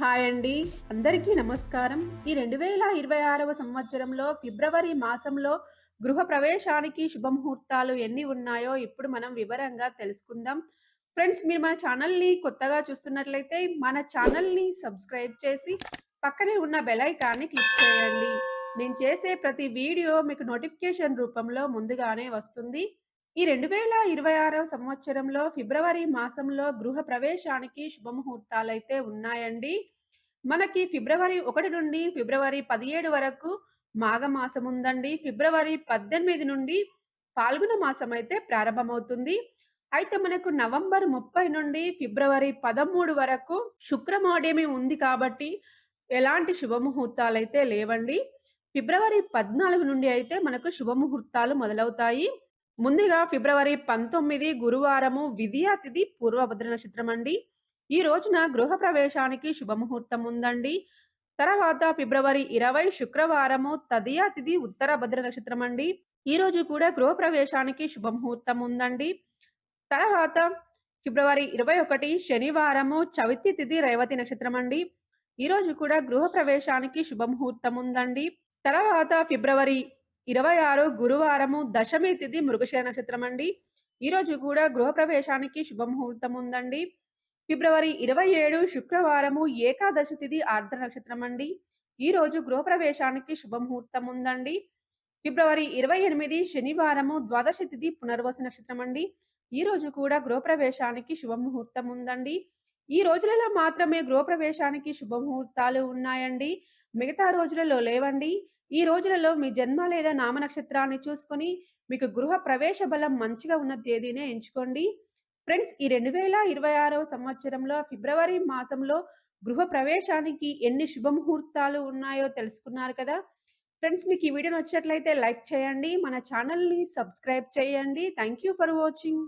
Hi అండి. అందరికీ నమస్కారం. ఈ 2026వ సంవత్సరంలో ఫిబ్రవరి మాసంలో గృహప్రవేశానికి శుభముహూర్తాలు ఎన్ని ఉన్నాయో ఇప్పుడు మనం వివరంగా తెలుసుకుందాం. ఫ్రెండ్స్, మీరు మన ఛానల్‌ని కొత్తగా చూస్తున్నట్లయితే మన ఛానల్‌ని సబ్స్క్రైబ్ చేసి పక్కనే ఉన్న బెల్ ఐకాన్‌ని క్లిక్ చేయండి. నేను చేసే ప్రతి వీడియో మీకు నోటిఫికేషన్ రూపంలో ముందుగానే వస్తుంది. ఈ 2026వ సంవత్సరంలో ఫిబ్రవరి మాసంలో గృహప్రవేశానికి శుభముహూర్తాలైతే ఉన్నాయండి. మనకి ఫిబ్రవరి 1 నుండి ఫిబ్రవరి 17 వరకు మాఘమాసం ఉందండి. ఫిబ్రవరి 18 నుండి ఫాల్గుణ మాసం అయితే ప్రారంభమవుతుంది. అయితే మనకు నవంబర్ 30 నుండి ఫిబ్రవరి 13 వరకు శుక్రమౌఢ్యమి ఉంది కాబట్టి ఎలాంటి శుభముహూర్తాలైతే లేవండి. ఫిబ్రవరి 14 నుండి అయితే మనకు శుభముహూర్తాలు మొదలవుతాయి. ముందుగా ఫిబ్రవరి 19 గురువారము విదియా తిథి పూర్వభద్ర నక్షత్రం అండి. ఈ రోజున గృహప్రవేశానికి శుభముహూర్తం ఉందండి. తర్వాత ఫిబ్రవరి 20 శుక్రవారము తదియా తిథి ఉత్తర భద్ర నక్షత్రం అండి. ఈ రోజు కూడా గృహప్రవేశానికి శుభముహూర్తం ఉందండి. తర్వాత ఫిబ్రవరి 21 శనివారము చవితి తిథి రేవతి నక్షత్రం అండి. ఈ రోజు కూడా గృహప్రవేశానికి శుభముహూర్తం ఉందండి. తర్వాత ఫిబ్రవరి 26 గురువారము దశమి తిథి మృగశిర నక్షత్రం అండి. ఈ రోజు కూడా గృహప్రవేశానికి శుభముహూర్తం ఉందండి. ఫిబ్రవరి 27 శుక్రవారము ఏకాదశి తిథి ఆర్ద్ర నక్షత్రం అండి. ఈ రోజు గృహప్రవేశానికి శుభముహూర్తం ఉందండి. ఫిబ్రవరి 28 శనివారము ద్వాదశి తిథి పునర్వసు నక్షత్రం అండి. ఈ రోజు కూడా గృహప్రవేశానికి శుభముహూర్తం ఉందండి. ఈ రోజులలో మాత్రమే గృహప్రవేశానికి శుభముహూర్తాలు ఉన్నాయండి. మిగతా రోజులలో లేవండి. ఈ రోజులలో మీ జన్మ లేదా నామ నక్షత్రాన్ని చూసుకొని మీకు గృహ ప్రవేశ బలం మంచిగా ఉన్న తేదీనే ఎంచుకోండి. ఫ్రెండ్స్, ఈ 2026వ సంవత్సరంలో ఫిబ్రవరి మాసంలో గృహ ప్రవేశానికి ఎన్ని శుభముహూర్తాలు ఉన్నాయో తెలుసుకున్నారు కదా! ఫ్రెండ్స్, మీకు ఈ వీడియో నచ్చినట్లయితే లైక్ చేయండి. మన ఛానల్‌ని సబ్స్క్రైబ్ చేయండి. Thank you for watching.